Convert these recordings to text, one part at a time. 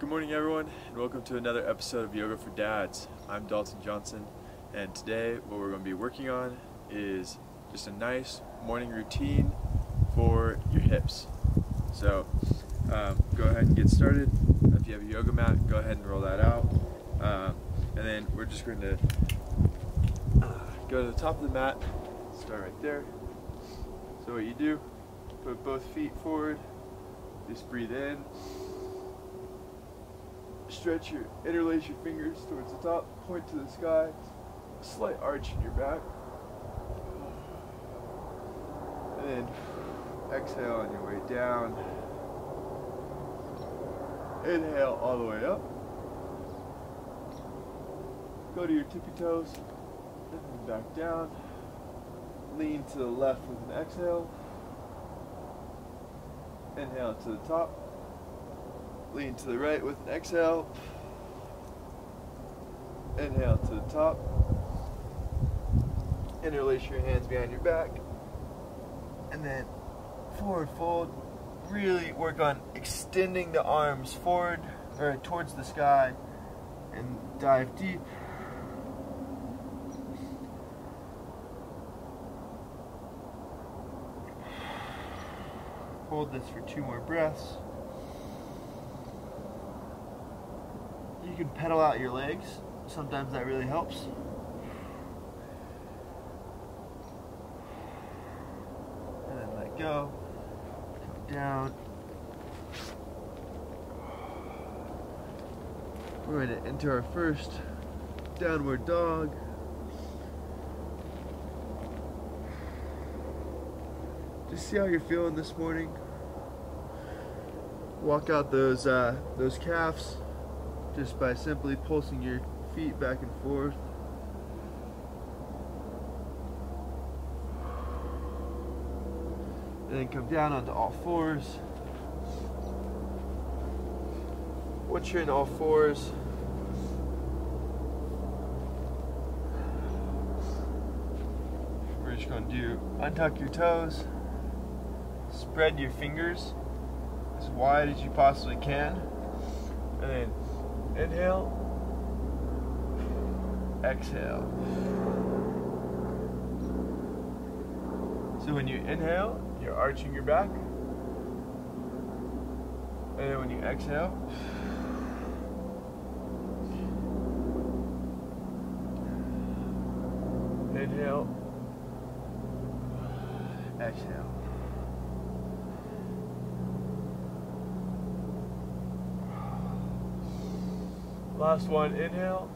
Good morning everyone, and welcome to another episode of Yoga for Dads. I'm Dalton Johnson, and today what we're going to be working on is just a nice morning routine for your hips. So go ahead and get started. If you have a yoga mat, go ahead and roll that out. And then we're just going to go to the top of the mat, start right there. So what you do, put both feet forward, just breathe in. Interlace your fingers towards the top, point to the sky, slight arch in your back, and then exhale on your way down, inhale all the way up, go to your tippy toes, and then back down, lean to the left with an exhale, inhale to the top, lean to the right with an exhale. Inhale to the top. Interlace your hands behind your back. And then forward fold. Really work on extending the arms forward or towards the sky and dive deep. Hold this for 2 more breaths. You can pedal out your legs. Sometimes that really helps. And then let go. Come down. We're going to enter our first downward dog. Just see how you're feeling this morning. Walk out those calves just by simply pulsing your feet back and forth. And then come down onto all fours. Once you're in all fours, we're just going to do untuck your toes, spread your fingers as wide as you possibly can, and then inhale, exhale. So when you inhale, you're arching your back. And then when you exhale, inhale, exhale. Last one, inhale,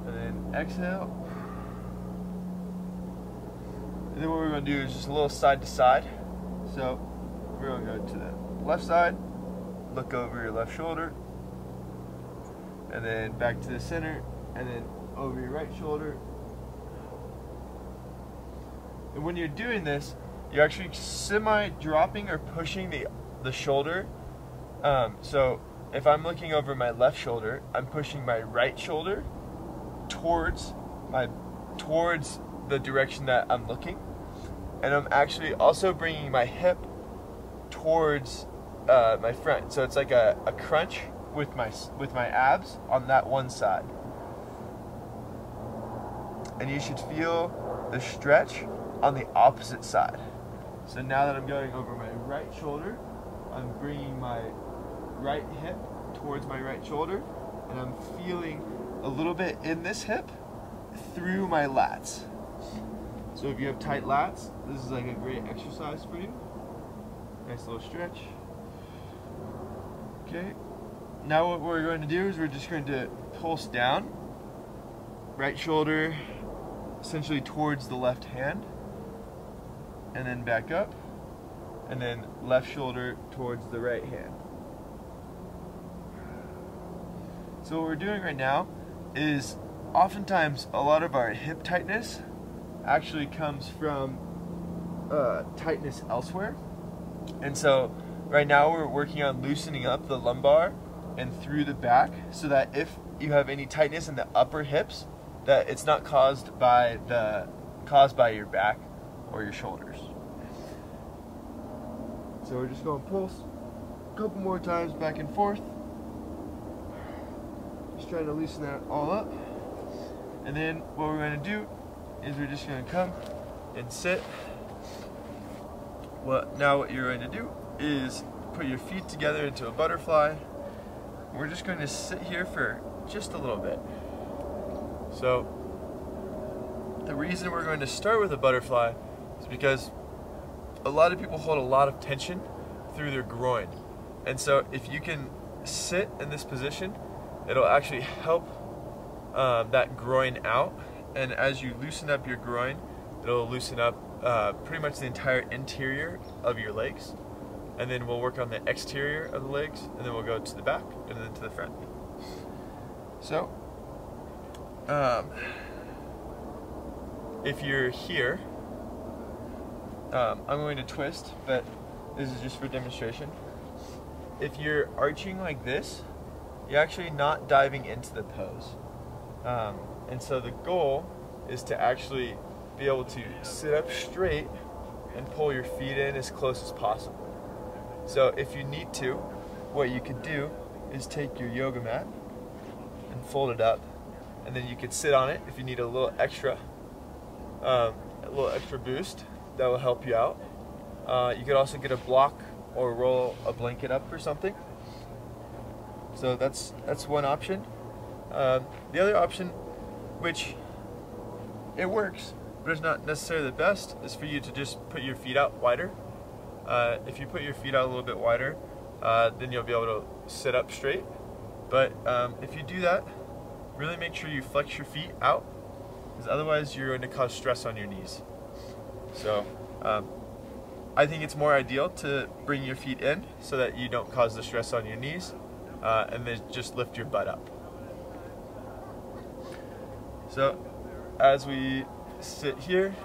and then exhale. And then what we're going to do is just a little side to side. So we're going to go to the left side, look over your left shoulder, and then back to the center, and then over your right shoulder. And when you're doing this, you're actually semi-dropping or pushing the shoulder. So if I'm looking over my left shoulder, I'm pushing my right shoulder towards the direction that I'm looking, and I'm actually also bringing my hip towards my front. So it's like a crunch with my abs on that one side, and you should feel the stretch on the opposite side. So now that I'm going over my right shoulder, I'm bringing my right hip towards my right shoulder, and I'm feeling a little bit in this hip through my lats. So if you have tight lats, this is like a great exercise for you. Nice little stretch. Okay, now what we're going to do is we're just going to pulse down, right shoulder essentially towards the left hand, and then back up, and then left shoulder towards the right hand. So what we're doing right now is oftentimes a lot of our hip tightness actually comes from tightness elsewhere. And so right now we're working on loosening up the lumbar and through the back, so that if you have any tightness in the upper hips, that it's not caused by your back or your shoulders. So we're just going to pulse a couple more times back and forth. trying to loosen that all up. And then what we're going to do is we're just going to come and sit. Now what you're going to do is put your feet together into a butterfly. We're just going to sit here for just a little bit. So the reason we're going to start with a butterfly is because a lot of people hold a lot of tension through their groin. And so if you can sit in this position, it'll actually help that groin out. And as you loosen up your groin, it'll loosen up pretty much the entire interior of your legs. And then we'll work on the exterior of the legs, and then we'll go to the back and then to the front. So if you're here, I'm going to twist, but this is just for demonstration. If you're arching like this, you're actually not diving into the pose. And so the goal is to actually be able to sit up straight and pull your feet in as close as possible. So if you need to, what you could do is take your yoga mat and fold it up, and then you could sit on it if you need a little extra boost. That will help you out. You could also get a block or roll a blanket up or something. So that's one option. The other option, which it works, but it's not necessarily the best, is for you to just put your feet out wider. If you put your feet out a little bit wider, then you'll be able to sit up straight. But if you do that, really make sure you flex your feet out, because otherwise you're going to cause stress on your knees. So I think it's more ideal to bring your feet in so that you don't cause the stress on your knees, and then just lift your butt up. So as we sit here,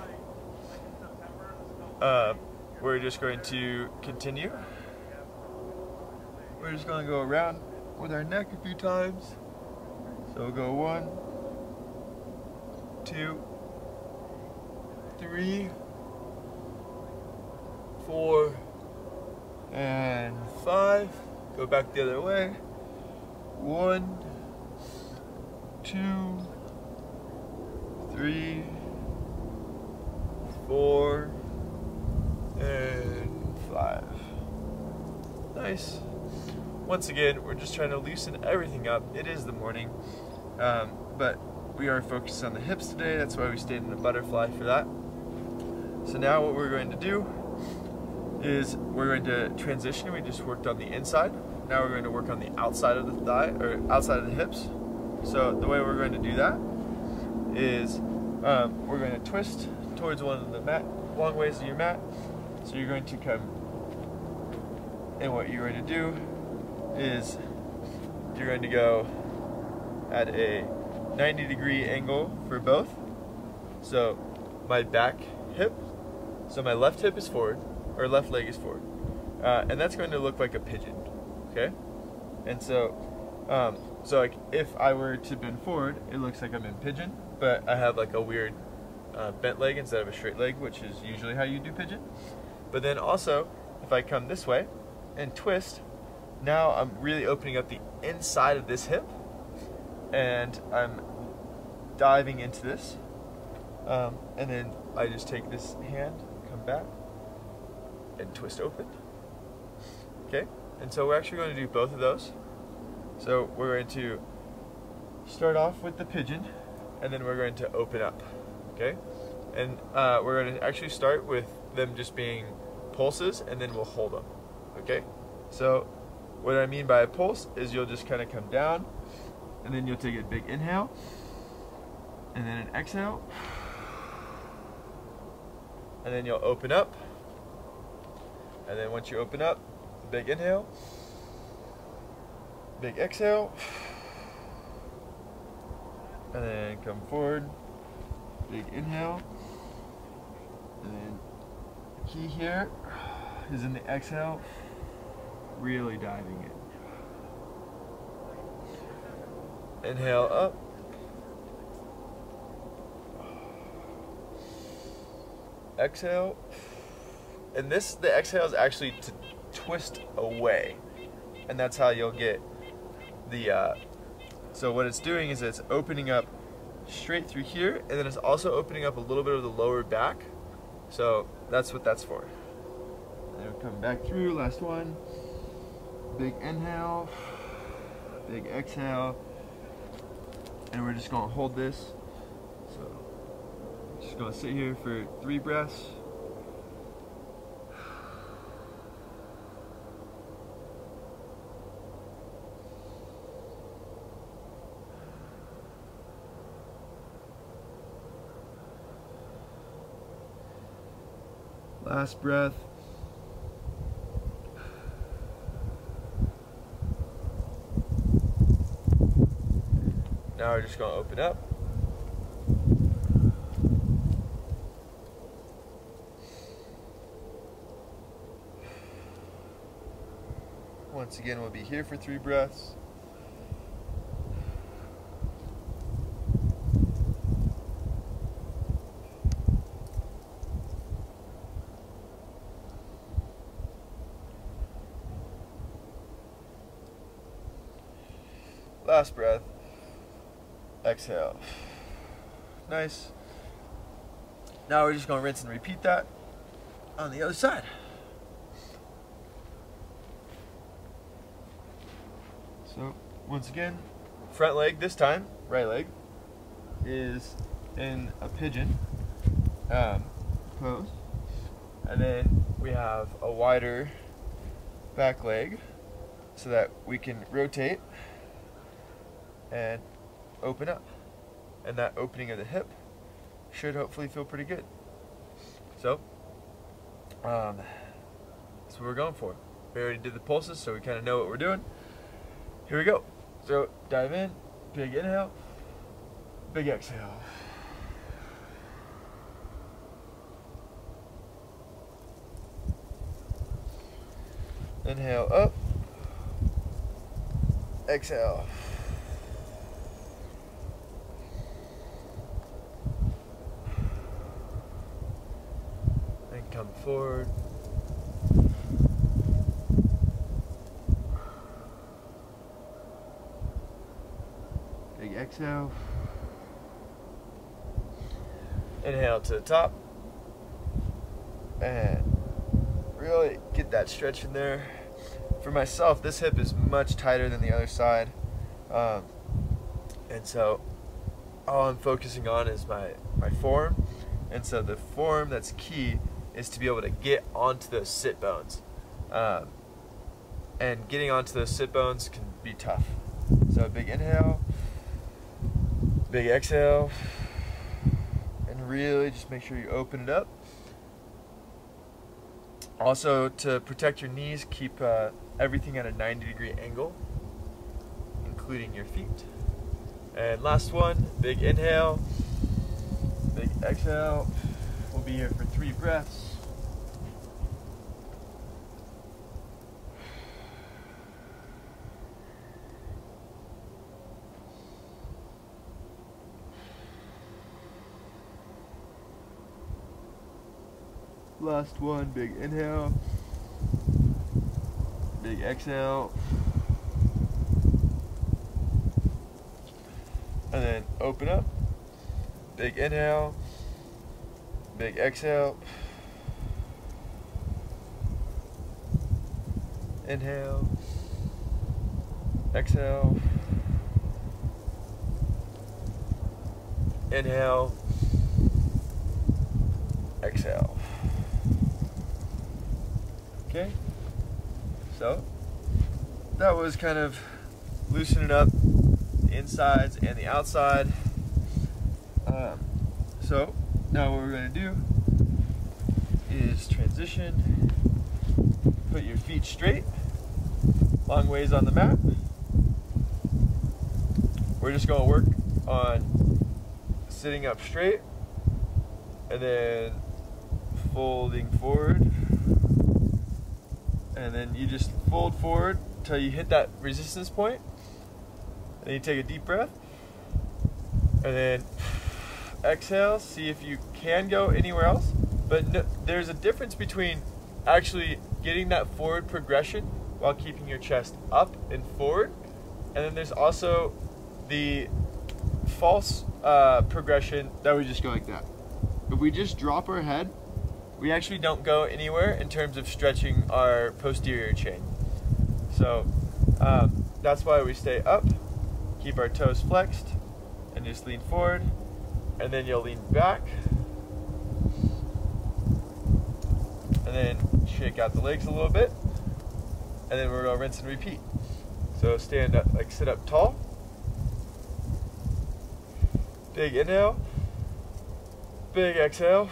we're just going to continue. We're just going to go around with our neck a few times. So we'll go 1, 2, 3, 4, and 5. Go back the other way. 1, 2, 3, 4, and 5. Nice. Once again, we're just trying to loosen everything up. It is the morning, but we are focused on the hips today. That's why we stayed in the butterfly for that. So now what we're going to do is we're going to transition. We just worked on the inside. Now we're going to work on the outside of the thigh, or outside of the hips. So the way we're going to do that is we're going to twist towards one of the long ways of your mat. So you're going to come, and what you're going to do is you're going to go at a 90-degree angle for both. So my back hip, so my left hip is forward, or left leg is forward, and that's going to look like a pigeon, okay? And so, like if I were to bend forward, it looks like I'm in pigeon, but I have like a weird bent leg instead of a straight leg, which is usually how you do pigeon. But then also, if I come this way and twist, now I'm really opening up the inside of this hip, and I'm diving into this, and then I just take this hand, come back, and twist open. Okay, and so we're actually going to do both of those. So we're going to start off with the pigeon, and then we're going to open up. Okay, and we're going to actually start with them just being pulses, and then we'll hold them. Okay, so what I mean by a pulse is you'll just kind of come down, and then you'll take a big inhale, and then an exhale, and then you'll open up, and then once you open up, big inhale, big exhale, and then come forward, big inhale, and then the key here is in the exhale, really diving in. Inhale up, exhale, and the exhale is actually to twist away, and that's how you'll get the So what it's doing is it's opening up straight through here, and then it's also opening up a little bit of the lower back. So that's what that's for. And we're coming back through, last one. Big inhale, big exhale, and we're just gonna hold this. So just gonna sit here for 3 breaths. Last breath. Now we're just going to open up. Once again, we'll be here for 3 breaths. Last breath. Exhale. Nice. Now we're just going to rinse and repeat that on the other side. So once again, front leg this time, right leg, is in a pigeon pose. And then we have a wider back leg so that we can rotate and open up, and that opening of the hip should hopefully feel pretty good. So that's what we're going for. We already did the pulses, so we kind of know what we're doing. Here we go. So dive in, big inhale, big exhale. Inhale up, exhale. Come forward. Big exhale. Inhale to the top. And really get that stretch in there. For myself, this hip is much tighter than the other side. And so all I'm focusing on is my forearm. And so the forearm that's key is to be able to get onto those sit bones. And getting onto those sit bones can be tough. So big inhale, big exhale, and really just make sure you open it up. Also, to protect your knees, keep everything at a 90-degree angle, including your feet. And last one, big inhale, big exhale. We'll be here for 3 breaths. Last one, big inhale, big exhale, and then open up, big inhale, big exhale, inhale, exhale, inhale, exhale. Okay, so that was kind of loosening up the insides and the outside. So now what we're going to do is transition, put your feet straight, long ways on the mat. We're just going to work on sitting up straight and then folding forward. And then you just fold forward until you hit that resistance point. Then you take a deep breath. And then exhale. See if you can go anywhere else. But no, there's a difference between actually getting that forward progression while keeping your chest up and forward. And then there's also the false progression that we just go like that. If we just drop our head, we actually don't go anywhere in terms of stretching our posterior chain. So that's why we stay up, keep our toes flexed, and just lean forward, and then you'll lean back, and then shake out the legs a little bit, and then we're gonna rinse and repeat. So stand up, like sit up tall, big inhale, big exhale,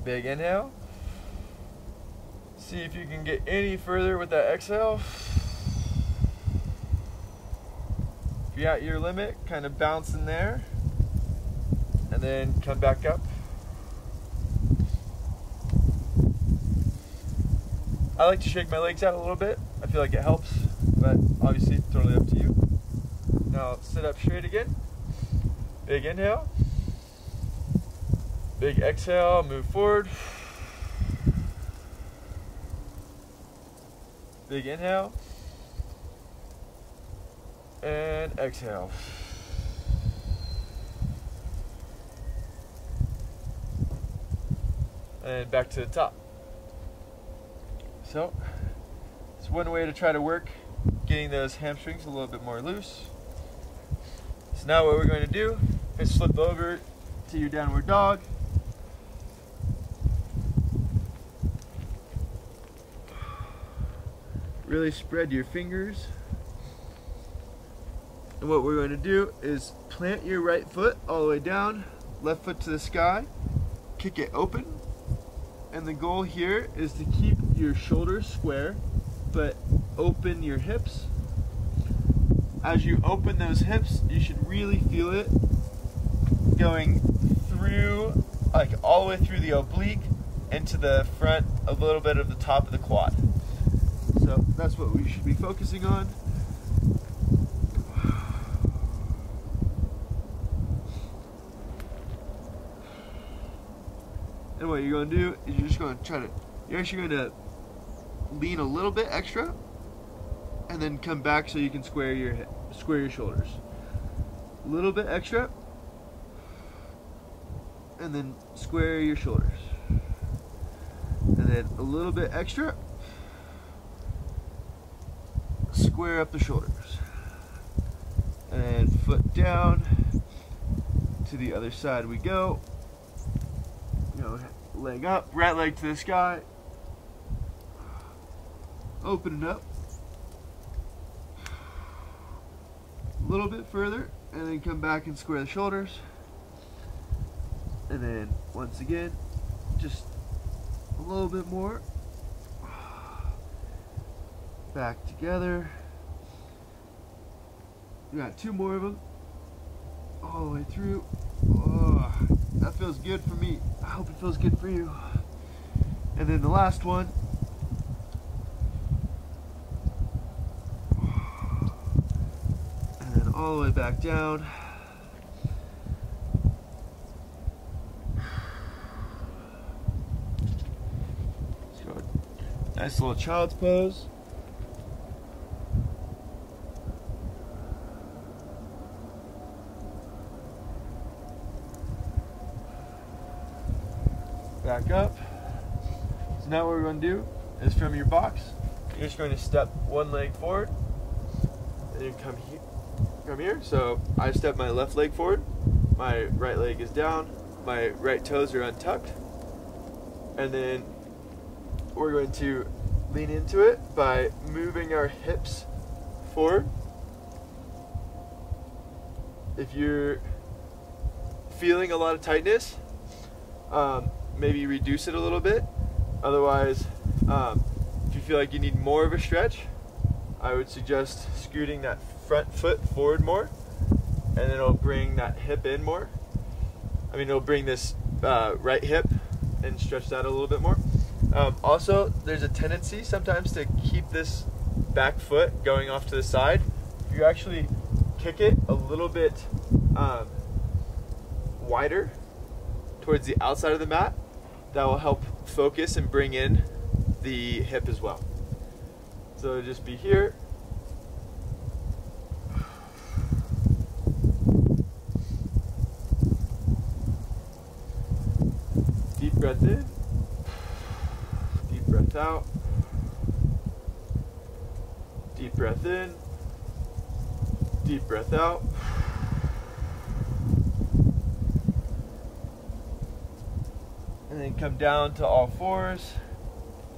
big inhale. See if you can get any further with that exhale. If you're at your limit, kind of bounce in there, and then come back up. I like to shake my legs out a little bit. I feel like it helps, but obviously totally up to you. Now sit up straight again. Big inhale. Big exhale, move forward. Big inhale. And exhale. And back to the top. So, it's one way to try to work getting those hamstrings a little bit more loose. So now what we're going to do is flip over to your downward dog. Really spread your fingers. And what we're going to do is plant your right foot all the way down, left foot to the sky, kick it open. And the goal here is to keep your shoulders square, but open your hips. As you open those hips, you should really feel it going through, like all the way through the oblique into the front, a little bit of the top of the quad. So that's what we should be focusing on. And what you're going to do is you're just going to you're actually going to lean a little bit extra and then come back so you can square your shoulders. A little bit extra and then square your shoulders. And then a little bit extra, square up the shoulders. And foot down, to the other side we go. Leg up, right leg to the sky. Open it up. A little bit further, and then come back and square the shoulders. And then, once again, just a little bit more. Back together. We got two more of them. All the way through. Oh, that feels good for me. I hope it feels good for you. And then the last one. And then all the way back down. So, nice little child's pose. Back up. So now what we're going to do is from your box, you're just going to step one leg forward, and then come here. So I step my left leg forward, my right leg is down, my right toes are untucked, and then we're going to lean into it by moving our hips forward. If you're feeling a lot of tightness, maybe reduce it a little bit. Otherwise, if you feel like you need more of a stretch, I would suggest scooting that front foot forward more, and then it'll bring that hip in more. I mean, it'll bring this right hip and stretch that a little bit more. Also, there's a tendency sometimes to keep this back foot going off to the side. If you actually kick it a little bit wider towards the outside of the mat, that will help focus and bring in the hip as well. So just be here. Deep breath in. Deep breath out. Deep breath in. Deep breath out. And then come down to all fours.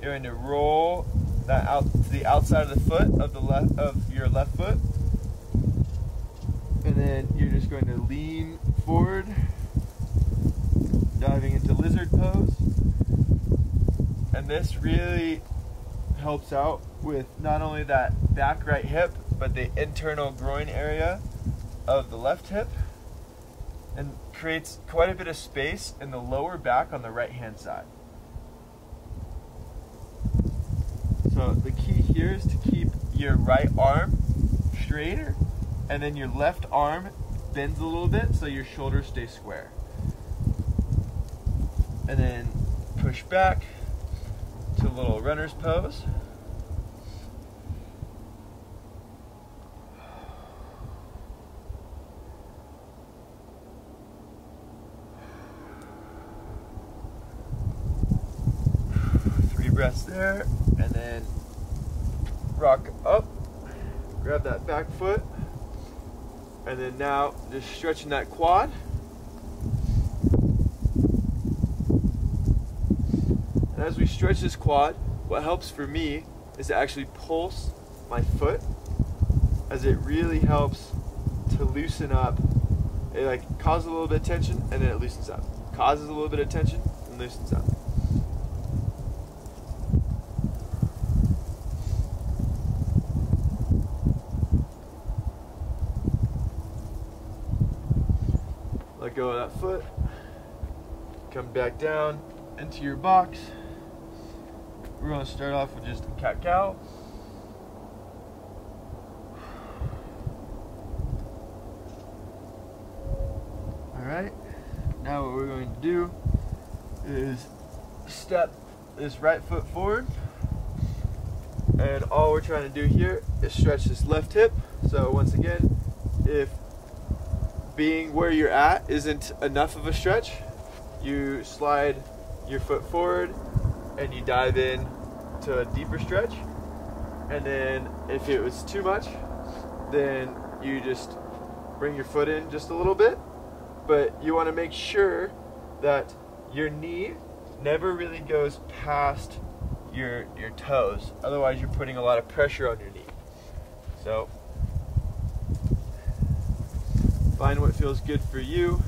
You're going to roll that out to the outside of the foot of your left foot. And then you're just going to lean forward, diving into lizard pose. And this really helps out with not only that back right hip, but the internal groin area of the left hip, and creates quite a bit of space in the lower back on the right hand side. So the key here is to keep your right arm straighter, and then your left arm bends a little bit so your shoulders stay square. And then push back to a little runner's pose. Breaths there, and then rock up, grab that back foot, and then now just stretching that quad. And as we stretch this quad, what helps for me is to actually pulse my foot, as it really helps to loosen up. It like causes a little bit of tension and then it loosens up. Causes a little bit of tension and loosens up. Let go of that foot, come back down into your box. We're going to start off with just a cat-cow. Alright, now what we're going to do is step this right foot forward, and all we're trying to do here is stretch this left hip. So once again, if being where you're at isn't enough of a stretch, you slide your foot forward and you dive in to a deeper stretch. And then if it was too much, then you just bring your foot in just a little bit. But you want to make sure that your knee never really goes past your toes. Otherwise you're putting a lot of pressure on your knee. So find what feels good for you.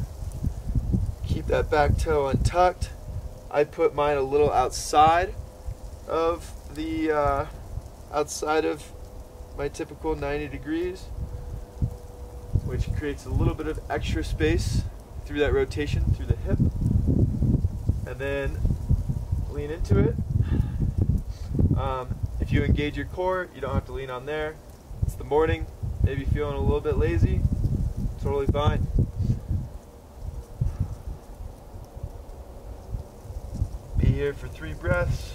Keep that back toe untucked. I put mine a little outside of the outside of my typical 90 degrees, which creates a little bit of extra space through that rotation through the hip. And then lean into it. If you engage your core, you don't have to lean on there. It's the morning, maybe feeling a little bit lazy. Totally fine. Be here for 3 breaths.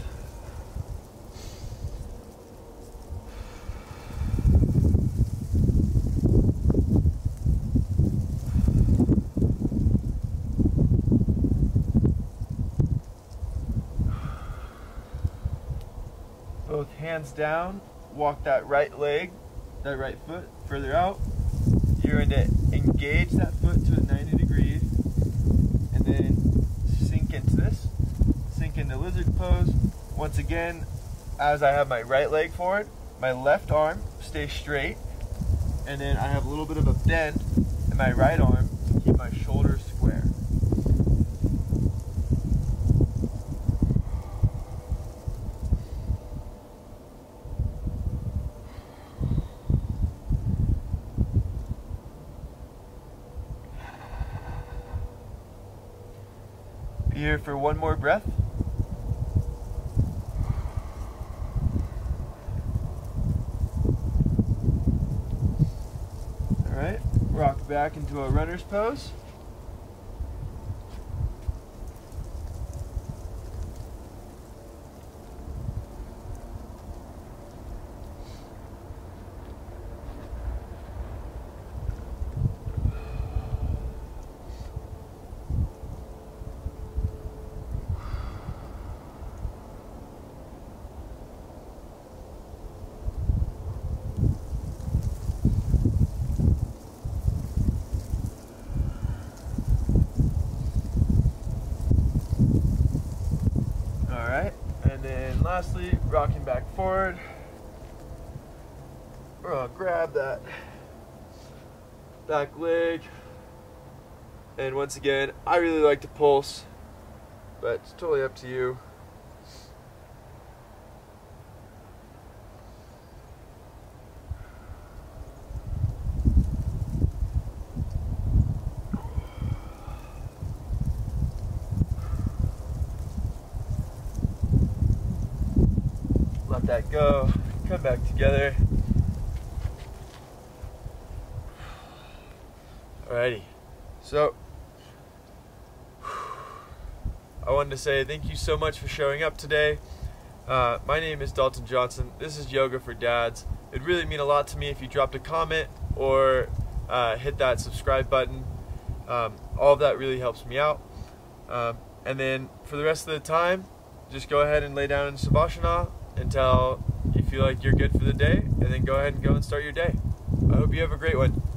Both hands down, walk that right leg, that right foot further out. You're going to engage that foot to a 90 degrees and then sink into this. Sink into lizard pose. Once again, as I have my right leg forward, my left arm stays straight, and then I have a little bit of a bend in my right arm to keep my shoulders square. Here for one more breath. All right, rock back into a runner's pose. And then lastly, rocking back forward. We're gonna grab that back leg. And once again, I really like to pulse, but it's totally up to you. Let that go, come back together. Alrighty, so I wanted to say thank you so much for showing up today. My name is Dalton Johnson. This is Yoga for Dads. It'd really mean a lot to me if you dropped a comment or hit that subscribe button. All of that really helps me out. And then for the rest of the time, just go ahead and lay down in Savasana until you feel like you're good for the day, and then go ahead and start your day. I hope you have a great one.